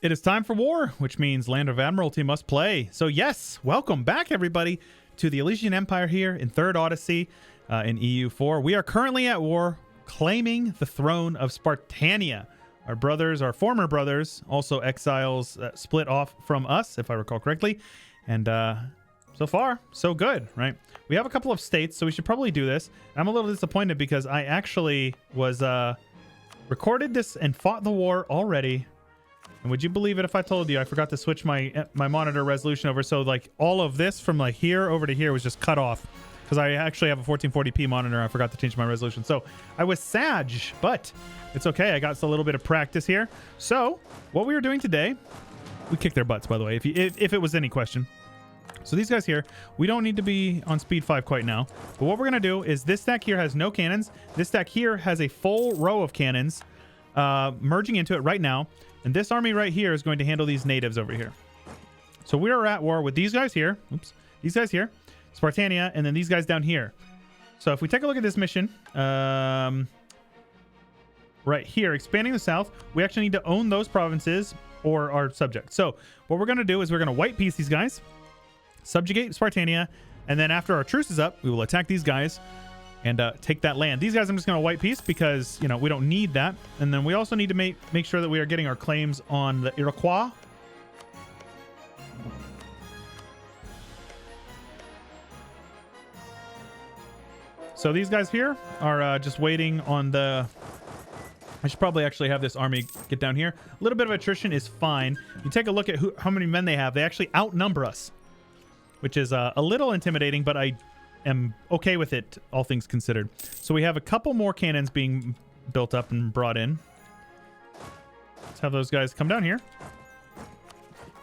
It is time for war, which means Land of Admiralty must play. So yes, welcome back everybody to the Elysian Empire here in Third Odyssey in EU4. We are currently at war, claiming the throne of Spartania. Our brothers, our former brothers, also exiles split off from us, if I recall correctly. And so far, so good, right? We have a couple of states, so we should probably do this. I'm a little disappointed because I actually was recorded this and fought the war already. And would you believe it if I told you I forgot to switch my monitor resolution over, so like all of this from like here over to here was just cut off because I actually have a 1440p monitor. I forgot to change my resolution, so I was sad, but it's okay. I got a little bit of practice here. So what we were doing today, we kicked their butts, by the way, if it was any question. So these guys here, we don't need to be on speed 5 quite now, but what we're gonna do is this stack here has no cannons. This stack here has a full row of cannons merging into it right now. And this army right here is going to handle these natives over here. So we are at war with these guys here. Oops. These guys here. Spartania. And then these guys down here. So if we take a look at this mission. Right here. Expanding the south. We actually need to own those provinces or our subjects. So what we're going to do is we're going to white piece these guys. Subjugate Spartania. And then after our truce is up, we will attack these guys. And take that land. These guys I'm just going to white piece because, you know, we don't need that. And then we also need to make sure that we are getting our claims on the Iroquois. So these guys here are just waiting on the... I should probably actually have this army get down here. A little bit of attrition is fine. You take a look at how many men they have. They actually outnumber us, which is a little intimidating, but I am okay with it, all things considered. So we have a couple more cannons being built up and brought in. Let's have those guys come down here.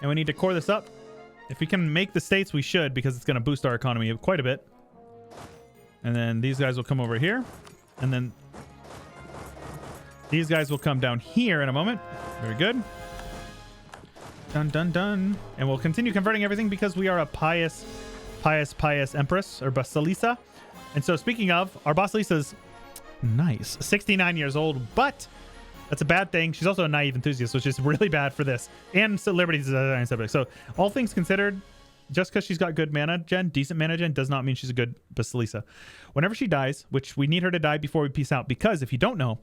And we need to core this up. If we can make the states, we should, because it's going to boost our economy quite a bit. And then these guys will come over here. And then these guys will come down here in a moment. Very good. Dun, dun, dun. And we'll continue converting everything because we are a pious empress, or Basilisa. And so speaking of, our Basilisa's nice, 69 years old, but that's a bad thing. She's also a naive enthusiast, which is really bad for this. And so Liberty's a subject. So all things considered, just because she's got good mana gen, decent mana gen, does not mean she's a good Basilisa. Whenever she dies, which we need her to die before we peace out, because if you don't know,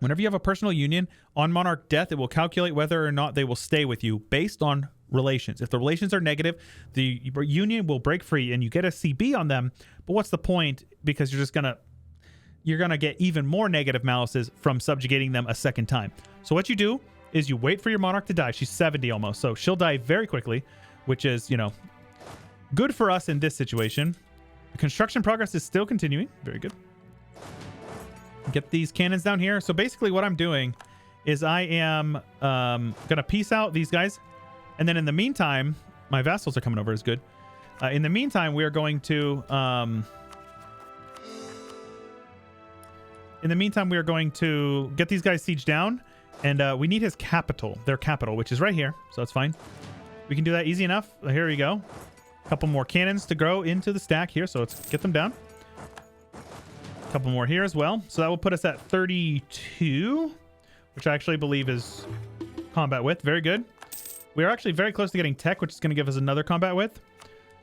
whenever you have a personal union, on monarch death, it will calculate whether or not they will stay with you based on relations. If the relations are negative, the union will break free and you get a CB on them. But what's the point? Because you're gonna get even more negative malices from subjugating them a second time. So what you do is you wait for your monarch to die. She's 70 almost, so she'll die very quickly, which is, you know, good for us in this situation. The construction progress is still continuing. Very good. Get these cannons down here. So basically what I'm doing is I am gonna peace out these guys. And then in the meantime, my vassals are coming over is good. In the meantime, we are going to... get these guys sieged down. And we need his capital, their capital, which is right here. So that's fine. We can do that easy enough. Here we go. A couple more cannons to grow into the stack here. So let's get them down. A couple more here as well. So that will put us at 32, which I actually believe is combat width. Very good. We are actually very close to getting tech, which is going to give us another combat width.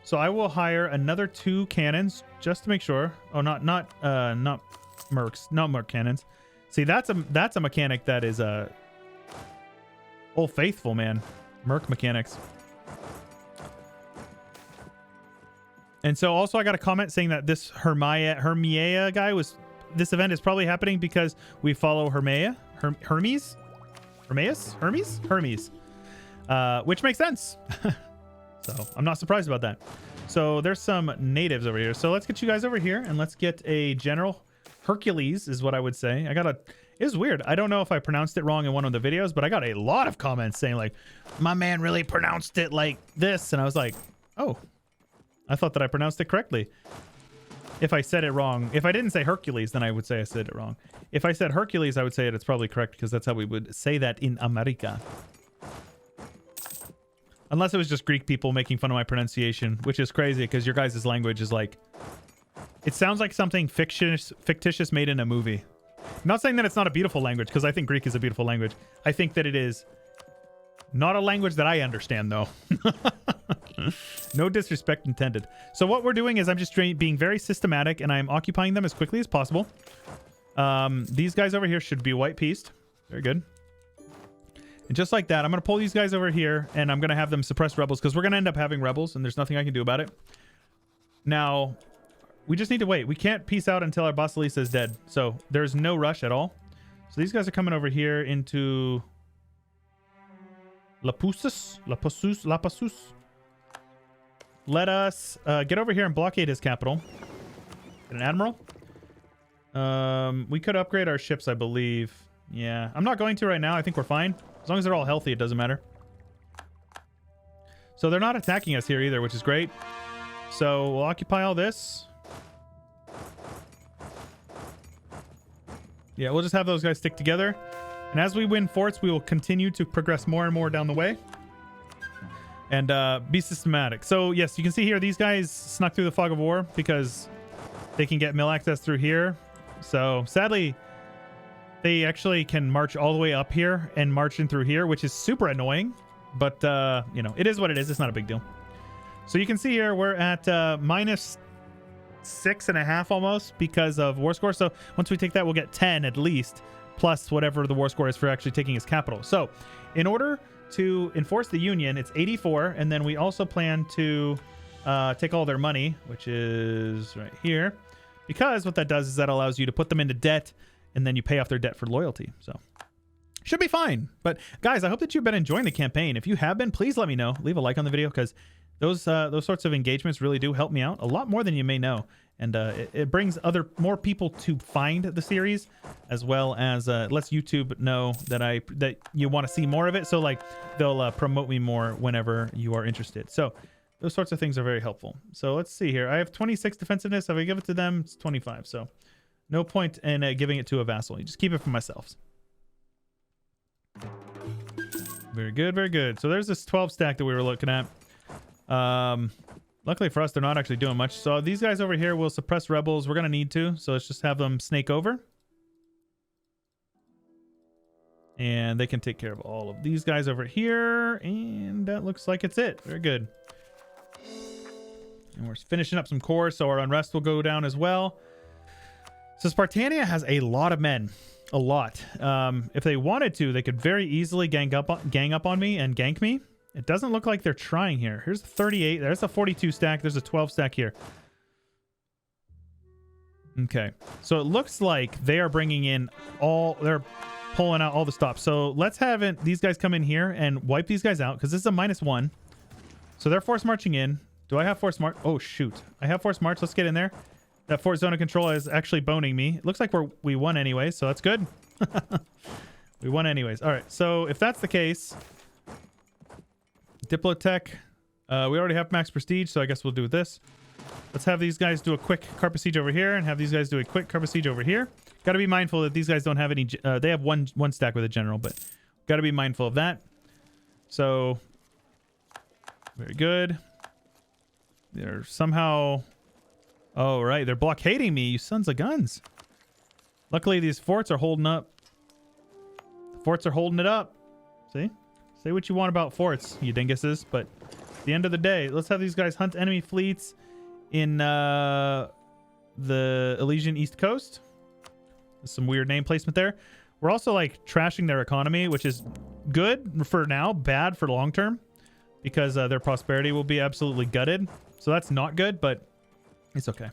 So I will hire another 2 cannons just to make sure. Oh, not mercs, not merc cannons. See, that's a mechanic that is Old Faithful, man. Merc mechanics. And so also I got a comment saying that this Hermia guy this event is probably happening because we follow Hermes, which makes sense. So I'm not surprised about that. So there's some natives over here. So let's get you guys over here and let's get a general. Hercules is what I would say. It was weird. I don't know if I pronounced it wrong in one of the videos, but I got a lot of comments saying like, my man really pronounced it like this. And I was like, oh, I thought that I pronounced it correctly. If I said it wrong, if I didn't say Hercules, then I would say I said it wrong. If I said Hercules, I would say it's probably correct because that's how we would say that in America. Unless it was just Greek people making fun of my pronunciation, which is crazy because your guys' language is like, it sounds like something fictitious made in a movie. I'm not saying that it's not a beautiful language because I think Greek is a beautiful language. I think that it is Not a language that I understand, though. No disrespect intended. So what we're doing is I'm just being very systematic, and I'm occupying them as quickly as possible. These guys over here should be white pieced. Very good. And just like that, I'm going to pull these guys over here, and I'm going to have them suppress rebels, because we're going to end up having rebels, and there's nothing I can do about it. Now, we just need to wait. We can't peace out until our Basilisa is dead. So there's no rush at all. So these guys are coming over here into Lapasus. Let us get over here and blockade his capital. Get an admiral. We could upgrade our ships, I believe. Yeah, I'm not going to right now. I think we're fine. As long as they're all healthy, it doesn't matter. So they're not attacking us here either, which is great. So we'll occupy all this. Yeah, we'll just have those guys stick together. And as we win forts, we will continue to progress more and more down the way. And be systematic. So, yes, you can see here, these guys snuck through the fog of war because they can get mill access through here. So, sadly, they actually can march all the way up here and march in through here, which is super annoying. But, you know, it is what it is. It's not a big deal. So, you can see here, we're at minus 6.5 almost because of war score. So once we take that, we'll get 10 at least, plus whatever the war score is for actually taking his capital. So in order to enforce the union, it's 84, and then we also plan to take all their money, which is right here, because what that does is that allows you to put them into debt, and then you pay off their debt for loyalty. So should be fine. But guys, I hope that you've been enjoying the campaign. If you have been, please let me know. Leave a like on the video, because those sorts of engagements really do help me out a lot more than you may know, and it brings more people to find the series, as well as lets YouTube know that you want to see more of it. So like they'll promote me more whenever you are interested. So those sorts of things are very helpful. So let's see here. I have 26 defensiveness. If I give it to them, it's 25. So no point in giving it to a vassal. You just keep it for myself. Very good, very good. So there's this 12 stack that we were looking at. Luckily for us, they're not actually doing much. So these guys over here will suppress rebels. We're going to need to. So let's just have them snake over. And they can take care of all of these guys over here. And that looks like it's it. Very good. And we're finishing up some cores, so our unrest will go down as well. So Spartania has a lot of men. A lot. If they wanted to, they could very easily gang up on me and gank me. It doesn't look like they're trying here. Here's a 38. There's a 42 stack. There's a 12 stack here. Okay. So it looks like they are bringing in they're pulling out all the stops. So let's have these guys come in here and wipe these guys out, because this is a -1. So they're force marching in. Do I have force march? Oh, shoot. I have force march. Let's get in there. That fort zone of control is actually boning me. It looks like we won anyway, so that's good. We won anyways. All right. So if that's the case... Diplotech, we already have max prestige, so I guess we'll do this. Let's have these guys do a quick carpet siege over here, and have these guys do a quick carpet siege over here. Got to be mindful that these guys don't have any. They have one stack with a general, but got to be mindful of that. So very good. They're somehow. Oh right, they're blockading me, you sons of guns. Luckily, these forts are holding up. The forts are holding it up. See. Say what you want about forts, you dinguses, but at the end of the day, let's have these guys hunt enemy fleets in the Elysian East Coast. There's some weird name placement there. We're also like trashing their economy, which is good for now, bad for long term, because their prosperity will be absolutely gutted. So that's not good, but it's okay.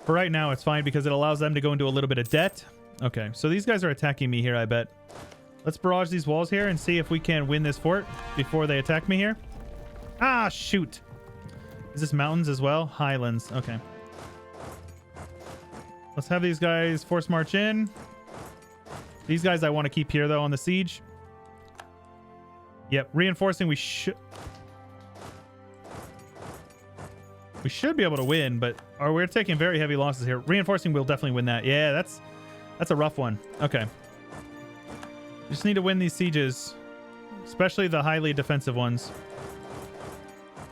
For right now, it's fine because it allows them to go into a little bit of debt. Okay, so these guys are attacking me here, I bet. Let's barrage these walls here and see if we can win this fort before they attack me here. Ah, shoot. Is this mountains as well? Highlands. Okay. Let's have these guys force march in. These guys I want to keep here, though, on the siege. Yep, reinforcing. We should be able to win, but we're taking very heavy losses here. Reinforcing, we'll definitely win that. Yeah, that's a rough one. Okay. Just need to win these sieges, especially the highly defensive ones.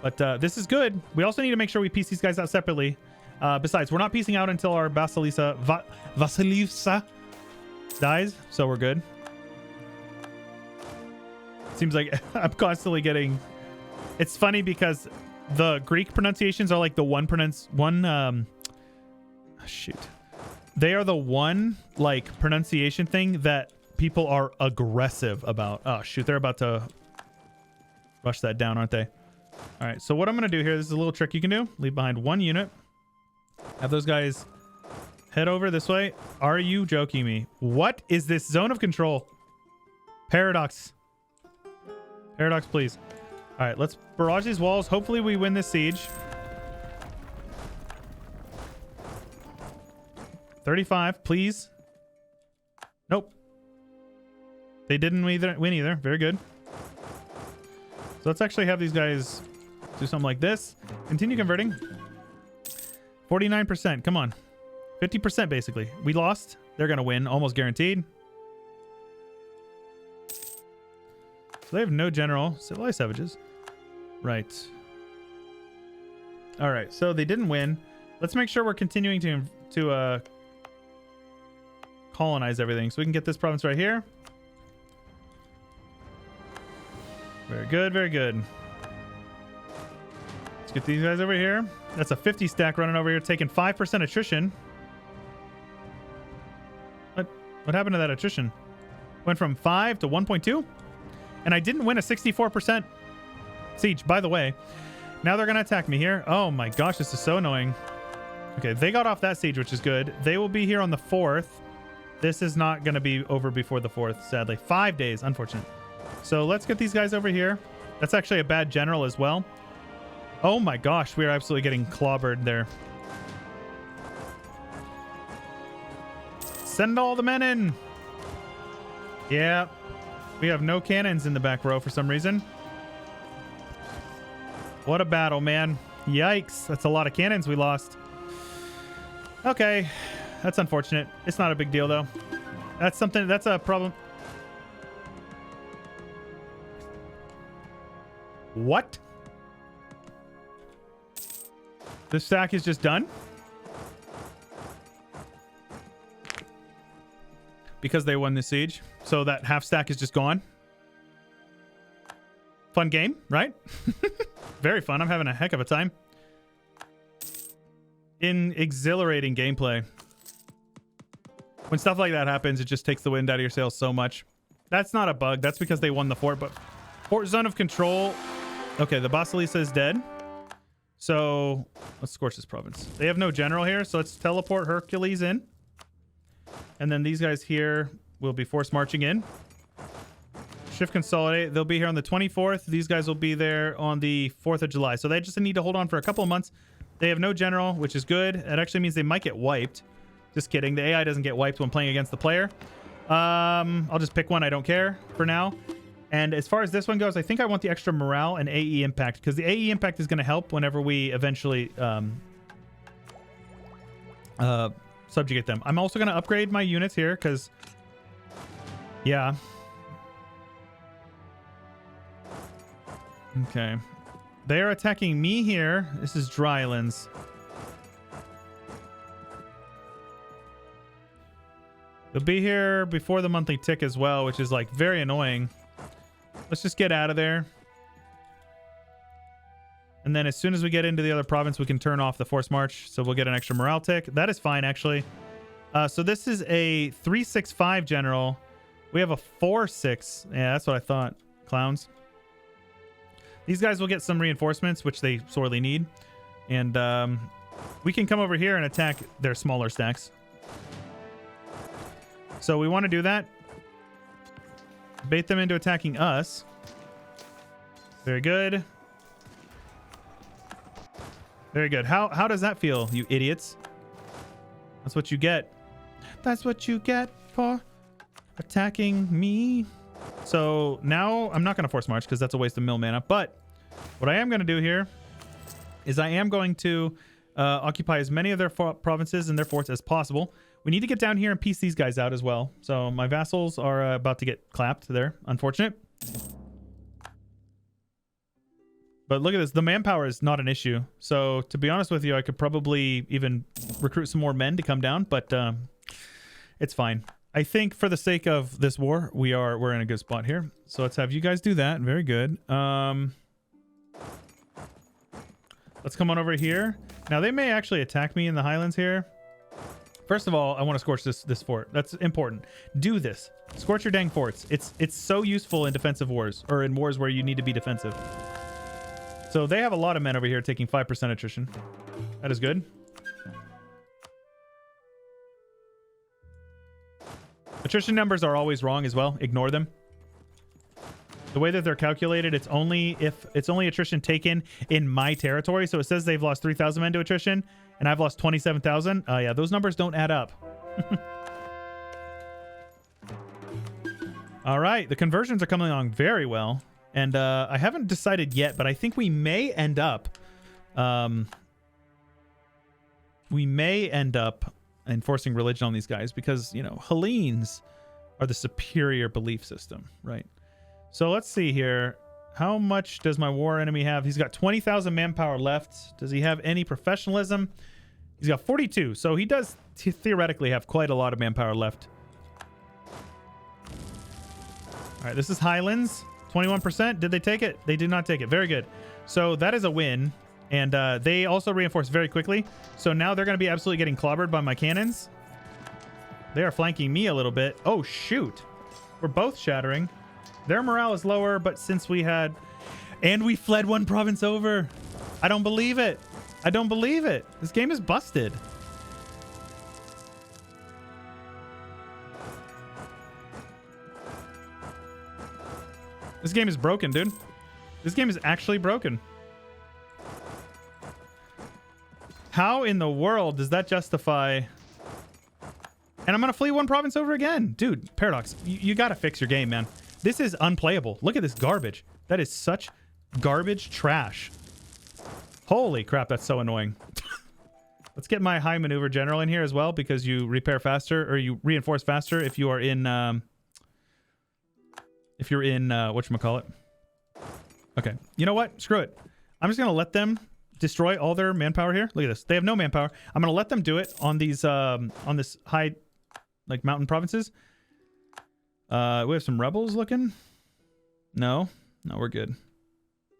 But this is good. We also need to make sure we piece these guys out separately. Besides, we're not piecing out until our Basilisa dies, so we're good. Seems like I'm constantly getting... It's funny because the Greek pronunciations are like the shoot. They are the one like pronunciation thing that people are aggressive about. Oh shoot, they're about to rush that down, aren't they? All right, so what I'm gonna do here, this is a little trick you can do. Leave behind one unit. Have those guys head over this way. Are you joking me? What is this zone of control? Paradox. Paradox, please. All right, let's barrage these walls. Hopefully we win this siege. 35, please. Nope. They didn't win either. Very good. So let's actually have these guys do something like this. Continue converting. 49%. Come on. 50% basically. We lost. They're going to win. Almost guaranteed. So they have no general. Civilized savages. Right. All right. So they didn't win. Let's make sure we're continuing to colonize everything. So we can get this province right here. Very good. Very good. Let's get these guys over here. That's a 50 stack running over here, taking 5% attrition. What happened to that attrition? Went from 5 to 1.2? And I didn't win a 64% siege, by the way. Now they're going to attack me here. Oh my gosh, this is so annoying. Okay, they got off that siege, which is good. They will be here on the 4th. This is not going to be over before the 4th, sadly. 5 days, unfortunate. So let's get these guys over here. That's actually a bad general as well. Oh my gosh, we are absolutely getting clobbered there. Send all the men in. Yeah. We have no cannons in the back row for some reason. What a battle, man. Yikes. That's a lot of cannons we lost. Okay. That's unfortunate. It's not a big deal, though. That's a problem. What? The stack is just done? Because they won the siege. So that half stack is just gone. Fun game, right? Very fun. I'm having a heck of a time. Exhilarating gameplay. When stuff like that happens, it just takes the wind out of your sails so much. That's not a bug. That's because they won the fort. But fort zone of control. Okay, the Elysia is dead. So let's scorch this province. They have no general here, so let's teleport Hercules in. And then these guys here will be forced marching in. Shift consolidate. They'll be here on the 24th. These guys will be there on the 4th of July. So they just need to hold on for a couple of months. They have no general, which is good. It actually means they might get wiped. Just kidding. The AI doesn't get wiped when playing against the player. I'll just pick one. I don't care for now. And as far as this one goes, I think I want the extra morale and AE impact, because the AE impact is going to help whenever we eventually subjugate them. I'm also going to upgrade my units here because, yeah. Okay. They are attacking me here. This is dry islands. They'll be here before the monthly tick as well, which is like very annoying. Let's just get out of there. And then as soon as we get into the other province, we can turn off the forced march. So we'll get an extra morale tick. That is fine, actually. So this is a 365 general. We have a 4-6. Yeah, that's what I thought. Clowns. These guys will get some reinforcements, which they sorely need. And we can come over here and attack their smaller stacks. So we want to do that. Bait them into attacking us. Very good. Very good. How does that feel, you idiots? That's what you get. That's what you get for attacking me. So now I'm not going to force march because that's a waste of mill mana. But what I am going to do here is I am going to occupy as many of their provinces and their forts as possible. We need to get down here and piece these guys out as well. So my vassals are about to get clapped there. Unfortunate. But look at this. The manpower is not an issue. So to be honest with you, I could probably even recruit some more men to come down. But it's fine. I think for the sake of this war, we're in a good spot here. So let's have you guys do that. Very good. Let's come on over here. Now they may actually attack me in the highlands here. First of all, I want to scorch this fort. That's important. Do this. Scorch your dang forts. It's so useful in defensive wars, or in wars where you need to be defensive. So they have a lot of men over here taking 5% attrition. That is good. Attrition numbers are always wrong as well. Ignore them. The way that they're calculated, it's only attrition taken in my territory. So it says they've lost 3,000 men to attrition, and I've lost 27,000. Yeah, those numbers don't add up. All right, the conversions are coming along very well, and I haven't decided yet, but I think we may end up enforcing religion on these guys because, you know, Hellenes are the superior belief system, right? So let's see here. How much does my war enemy have? He's got 20,000 manpower left. Does he have any professionalism? He's got 42. So he does theoretically have quite a lot of manpower left. All right, this is Highlands. 21%. Did they take it? They did not take it. Very good. So that is a win. And they also reinforce very quickly. So now they're going to be absolutely getting clobbered by my cannons. They are flanking me a little bit. Oh, shoot. We're both shattering. Their morale is lower, but since we had... And we fled one province over. I don't believe it. I don't believe it. This game is busted. This game is broken, dude. This game is actually broken. How in the world does that justify... And I'm going to flee one province over again. Dude, Paradox, you got to fix your game, man. This is unplayable. Look at this garbage. That is such garbage trash. Holy crap, that's so annoying. Let's get my high maneuver general in here as well, because you repair faster, or you reinforce faster if you are in whatchamacallit. Okay, you know what? Screw it. I'm just gonna let them destroy all their manpower here. Look at this. They have no manpower. I'm gonna let them do it on these on this high, like, mountain provinces. We have some rebels looking. No, we're good.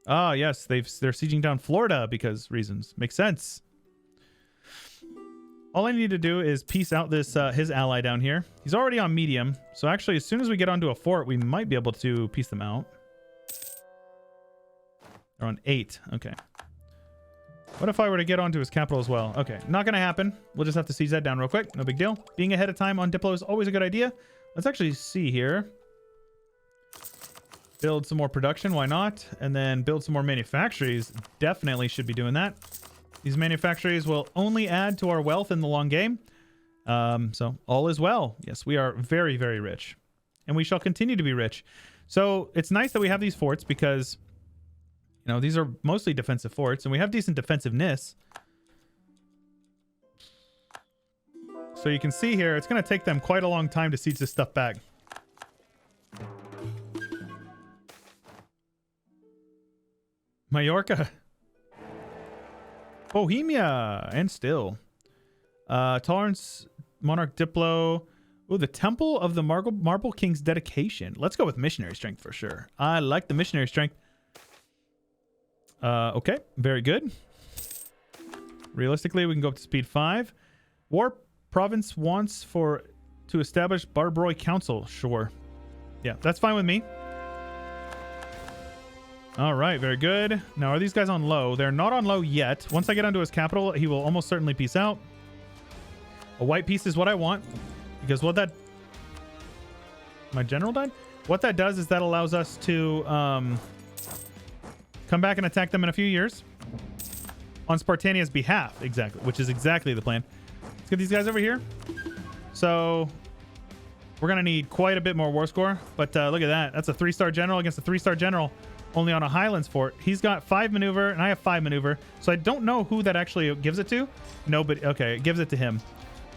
Ah, yes, they're sieging down Florida because reasons. Makes sense. All I need to do is piece out this his ally down here. He's already on medium, so actually as soon as we get onto a fort, we might be able to piece them out. They're on 8. Okay. What if I were to get onto his capital as well? Okay, not gonna happen. We'll just have to siege that down real quick. No big deal. Being ahead of time on Diplo is always a good idea. Let's actually see here. Build some more production, why not? And then build some more manufactories. Definitely should be doing that. These manufactories will only add to our wealth in the long game. So all is well. Yes, we are very, very rich. And we shall continue to be rich. So it's nice that we have these forts because, you know, these are mostly defensive forts and we have decent defensiveness. So you can see here, it's going to take them quite a long time to siege this stuff back. Mallorca. Bohemia. And still. Tolerance, Monarch Diplo. Oh, the Temple of the Marble King's dedication. Let's go with missionary strength for sure. I like the missionary strength. Okay, very good. Realistically, we can go up to speed 5. War province wants to establish Barbroy Council. Sure. Yeah, that's fine with me. All right, very good. Now, are these guys on low? They're not on low yet. Once I get onto his capital, he will almost certainly peace out. A white piece is what I want. Because what that... My general died? What that does is that allows us to come back and attack them in a few years. On Spartania's behalf, exactly. Which is exactly the plan. Let's get these guys over here. So... We're going to need quite a bit more war score. But look at that. That's a 3-star general against a 3-star general. Only on a Highlands fort. He's got 5 maneuver, and I have 5 maneuver. So I don't know who that actually gives it to. Nobody. Okay, it gives it to him.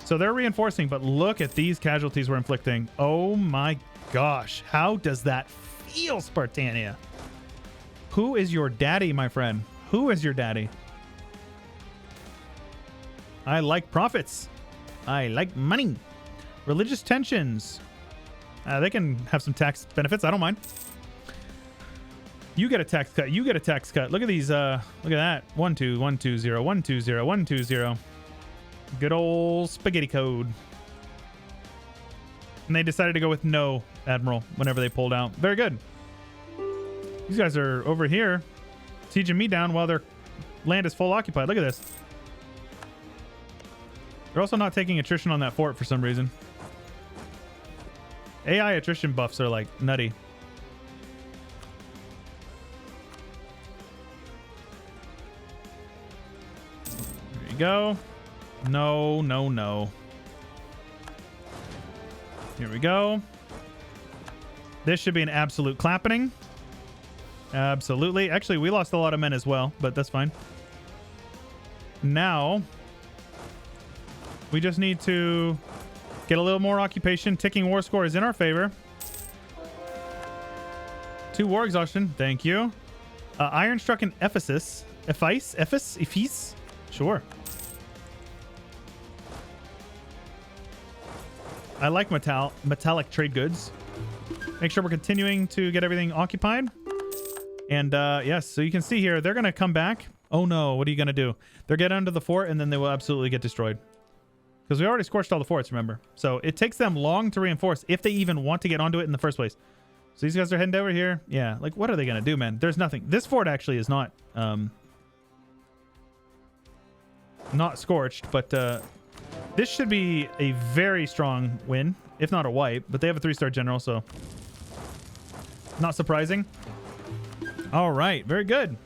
So they're reinforcing, but look at these casualties we're inflicting. Oh my gosh. How does that feel, Spartania? Who is your daddy, my friend? Who is your daddy? I like profits. I like money. Religious tensions. They can have some tax benefits. I don't mind. You get a tax cut. You get a tax cut. Look at these. Look at that. 1 2 1 2 0 1 2 0 1 2 0. Good old spaghetti code. And they decided to go with no admiral whenever they pulled out. Very good. These guys are over here sieging me down while their land is full occupied. Look at this. They're also not taking attrition on that fort for some reason. AI attrition buffs are like nutty. There you go. No, no, no. Here we go. This should be an absolute clapping. Absolutely. Actually, we lost a lot of men as well, but that's fine. Now, we just need to get a little more occupation. Ticking war score is in our favor. 2 war exhaustion. Thank you. Iron struck in Ephesus. Ephes? Sure. I like metallic trade goods. Make sure we're continuing to get everything occupied. And yes, so you can see here, they're going to come back. Oh no, what are you going to do? They'll get under the fort and then they will absolutely get destroyed. Because we already scorched all the forts, remember? So it takes them long to reinforce if they even want to get onto it in the first place. So these guys are heading over here. Yeah, like what are they going to do, man? There's nothing. This fort actually is not scorched, but this should be a very strong win, if not a wipe. But they have a 3-star general, so not surprising. All right, very good.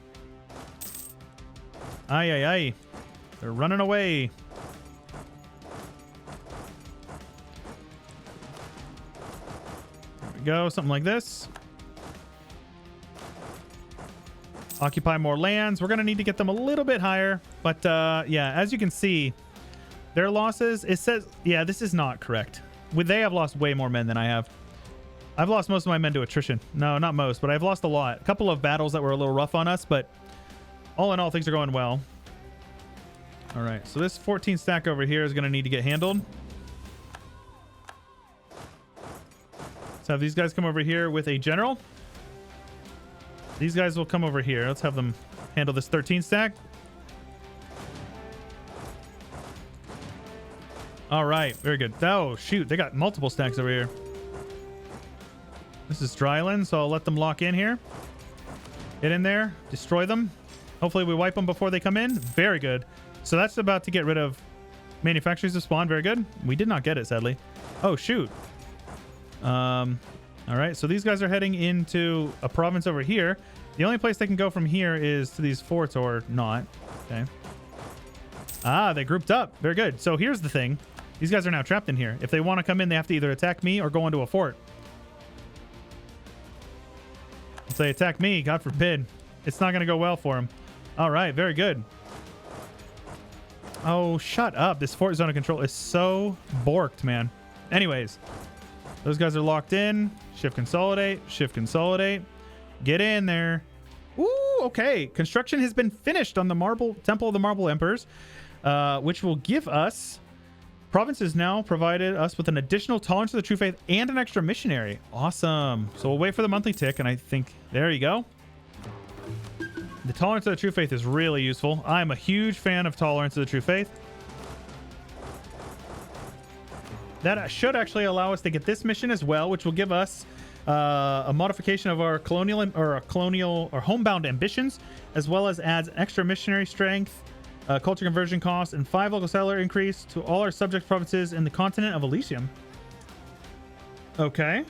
Aye, aye, aye. They're running away. There we go, something like this. Occupy more lands. We're going to need to get them a little bit higher. But yeah, as you can see, their losses, it says, yeah, this is not correct. They have lost way more men than I have. I've lost most of my men to attrition. No, not most, but I've lost a lot. A couple of battles that were a little rough on us, but all in all, things are going well. All right, so this 14 stack over here is going to need to get handled. Let's have these guys come over here with a general. These guys will come over here. Let's have them handle this 13 stack. All right, very good. Oh, shoot, they got multiple stacks over here. This is Dryland, so I'll let them lock in here. Get in there, destroy them. Hopefully we wipe them before they come in. Very good. So that's about to get rid of manufacturers of spawn. Very good. We did not get it, sadly. Oh, shoot. All right, so these guys are heading into a province over here. The only place they can go from here is to these forts or not. Okay. Ah, they grouped up. Very good. So here's the thing. These guys are now trapped in here. If they want to come in, they have to either attack me or go into a fort. If they attack me, God forbid, it's not going to go well for them. All right, very good. Oh, shut up. This fort zone of control is so borked, man. Anyways, those guys are locked in. Shift consolidate. Shift consolidate. Get in there. Ooh, okay. Construction has been finished on the Marble Temple of the Marble Emperors, which will give us provinces now provided us with an additional tolerance to the true faith and an extra missionary. Awesome. So we'll wait for the monthly tick, and I think there you go. The tolerance of the true faith is really useful. I'm a huge fan of tolerance of the true faith. That should actually allow us to get this mission as well, which will give us a modification of our colonial or homebound ambitions, as well as adds extra missionary strength, culture conversion costs, and 5 local settler increase to all our subject provinces in the continent of Elysium. Okay.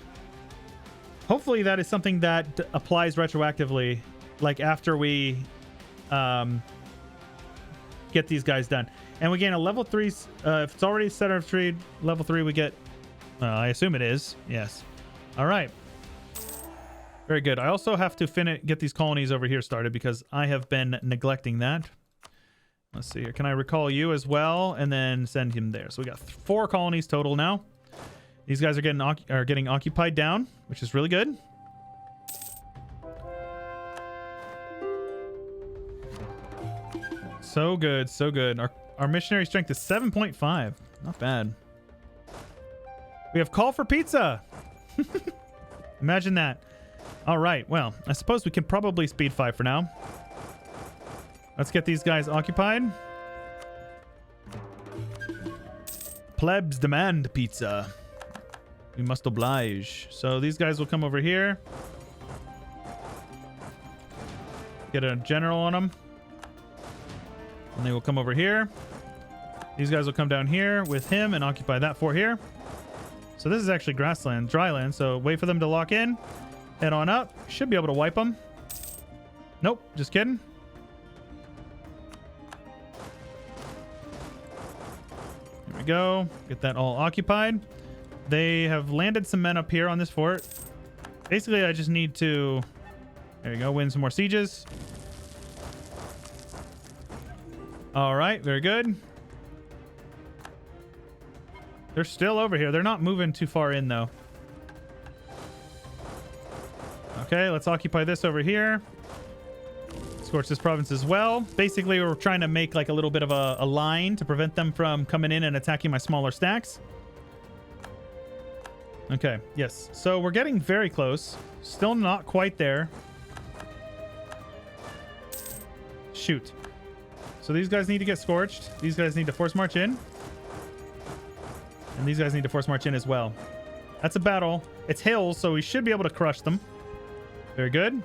Hopefully that is something that applies retroactively, like after we get these guys done. And we gain a level 3, if it's already center of trade, level 3 we get, I assume it is, yes. All right. Very good. I also have to get these colonies over here started because I have been neglecting that. Let's see here. Can I recall you as well and then send him there? So we got 4 colonies total now. These guys are getting occupied down, which is really good. So good, so good. Our missionary strength is 7.5. Not bad. We have call for pizza. Imagine that. All right. Well, I suppose we can probably speed 5 for now. Let's get these guys occupied. Plebs demand pizza. We must oblige. So these guys will come over here. Get a general on them. And they will come over here. These guys will come down here with him and occupy that fort here. So this is actually grassland, dry land. So wait for them to lock in. Head on up. Should be able to wipe them. Nope, just kidding. There we go. Get that all occupied. They have landed some men up here on this fort. Basically, I just need to... There you go. Win some more sieges. All right. Very good. They're still over here. They're not moving too far in, though. Okay. Let's occupy this over here. Scorch this province as well. Basically, we're trying to make like a little bit of a line to prevent them from coming in and attacking my smaller stacks. Okay. Yes. So we're getting very close. Still not quite there. Shoot. So these guys need to get scorched. These guys need to force march in. And these guys need to force march in as well. That's a battle. It's hills, so we should be able to crush them. Very good.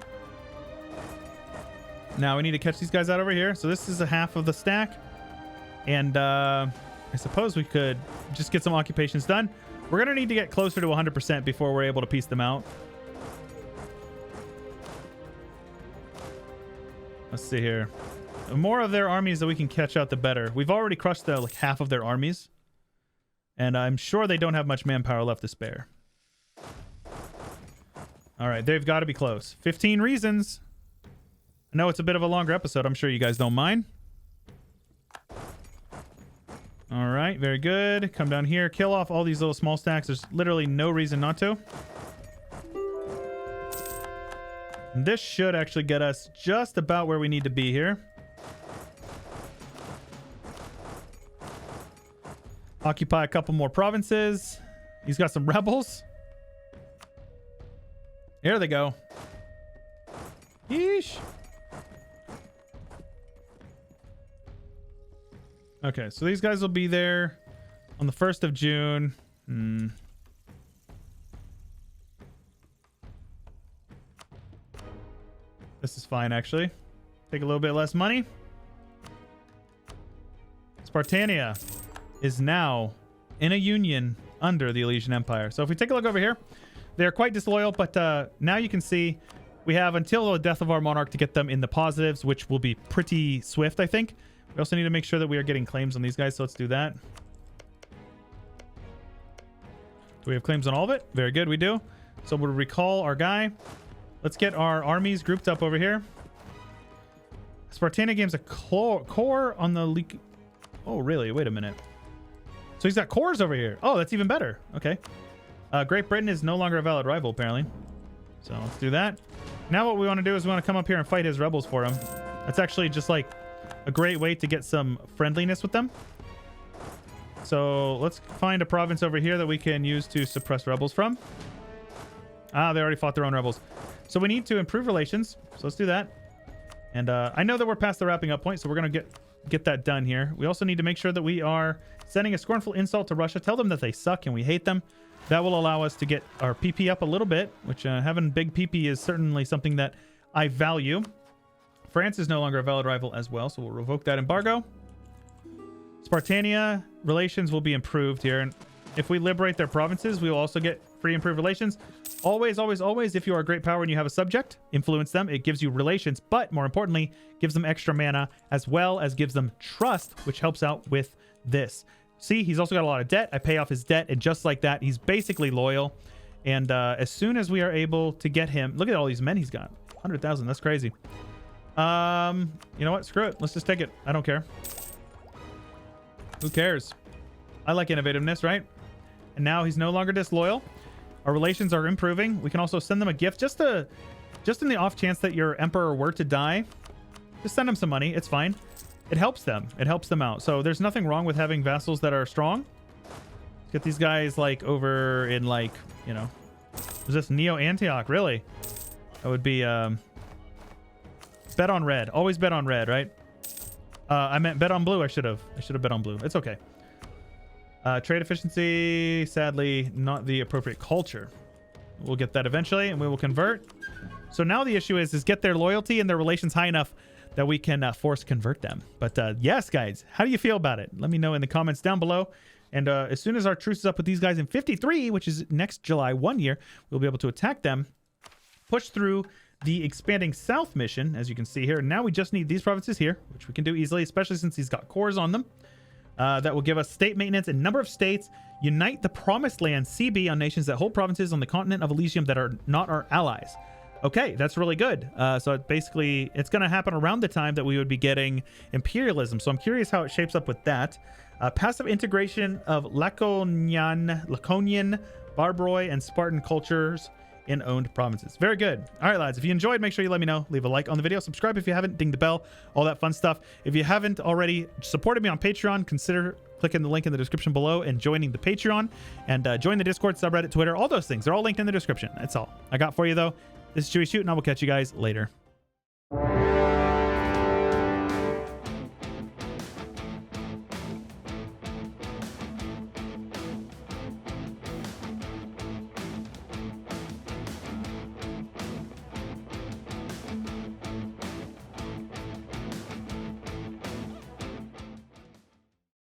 Now we need to catch these guys out over here. So this is a half of the stack. And I suppose we could just get some occupations done. We're going to need to get closer to 100% before we're able to piece them out. Let's see here. The more of their armies that we can catch out, the better. We've already crushed like half of their armies. And I'm sure they don't have much manpower left to spare. All right, they've got to be close. 15 reasons. I know it's a bit of a longer episode. I'm sure you guys don't mind. All right, very good. Come down here. Kill off all these little small stacks. There's literally no reason not to. And this should actually get us just about where we need to be here. Occupy a couple more provinces. He's got some rebels. Here they go. Yeesh. Okay, so these guys will be there on the 1st of June. This is fine, actually. Take a little bit less money. Spartania is now in a union under the Elysian Empire. So if we take a look over here, they're quite disloyal, but now you can see we have until the death of our monarch to get them in the positives, which will be pretty swift, I think. We also need to make sure that we are getting claims on these guys, so let's do that. Do we have claims on all of it? Very good, we do. So we'll recall our guy. Let's get our armies grouped up over here. Spartania gains a core on the leak. Oh, really? Wait a minute. So he's got cores over here. Oh, that's even better. Okay. Great Britain is no longer a valid rival, apparently. So let's do that. Now what we want to do is we want to come up here and fight his rebels for him. That's actually just like a great way to get some friendliness with them. So let's find a province over here that we can use to suppress rebels from. Ah, they already fought their own rebels. So we need to improve relations. So let's do that. And I know that we're past the wrapping up point, so we're going to get that done here. We also need to make sure that we are sending a scornful insult to Russia. Tell them that they suck and we hate them. That will allow us to get our PP up a little bit, which having big PP is certainly something that I value. France is no longer a valid rival as well, so we'll revoke that embargo. Spartania relations will be improved here. And if we liberate their provinces, we will also get free improved relations. Always, always, always, if you are a great power and you have a subject, influence them. It gives you relations, but more importantly, gives them extra mana as well as gives them trust, which helps out with this. See, he's also got a lot of debt. I pay off his debt, and just like that, he's basically loyal. And as soon as we are able to get him... Look at all these men he's got. 100,000. That's crazy. You know what? Screw it. Let's just take it. I don't care. Who cares? I like innovativeness, right? And now he's no longer disloyal. Our relations are improving. We can also send them a gift just in the off chance that your emperor were to die. Just send them some money. It's fine. It helps them. It helps them out. So there's nothing wrong with having vassals that are strong. Let's get these guys like over in like, you know, is this Neo-Antioch? Really? That would be bet on red. Always bet on red, right? I meant bet on blue. I should have bet on blue. It's okay. Trade efficiency, sadly, not the appropriate culture. We'll get that eventually, and we will convert. So now the issue is get their loyalty and their relations high enough that we can force convert them. But yes, guys, how do you feel about it? Let me know in the comments down below. And as soon as our truce is up with these guys in 53, which is next July, 1 year, we'll be able to attack them, push through the expanding south mission, as you can see here. Now we just need these provinces here, which we can do easily, especially since he's got cores on them. That will give us state maintenance in number of states. Unite the Promised Land CB on nations that hold provinces on the continent of Elysium that are not our allies. Okay, that's really good. So basically, it's going to happen around the time that we would be getting imperialism. So I'm curious how it shapes up with that. Passive integration of Laconian, Barbaroi, and Spartan cultures in owned provinces. Very good. All right, lads, if you enjoyed, make sure you let me know. Leave a like on the video. Subscribe if you haven't. Ding the bell. All that fun stuff. If you haven't already supported me on Patreon, consider clicking the link in the description below and joining the Patreon. And join the Discord, subreddit, Twitter, all those things. They're all linked in the description. That's all I got for you, though. This is Chewyshoot, and I will catch you guys later.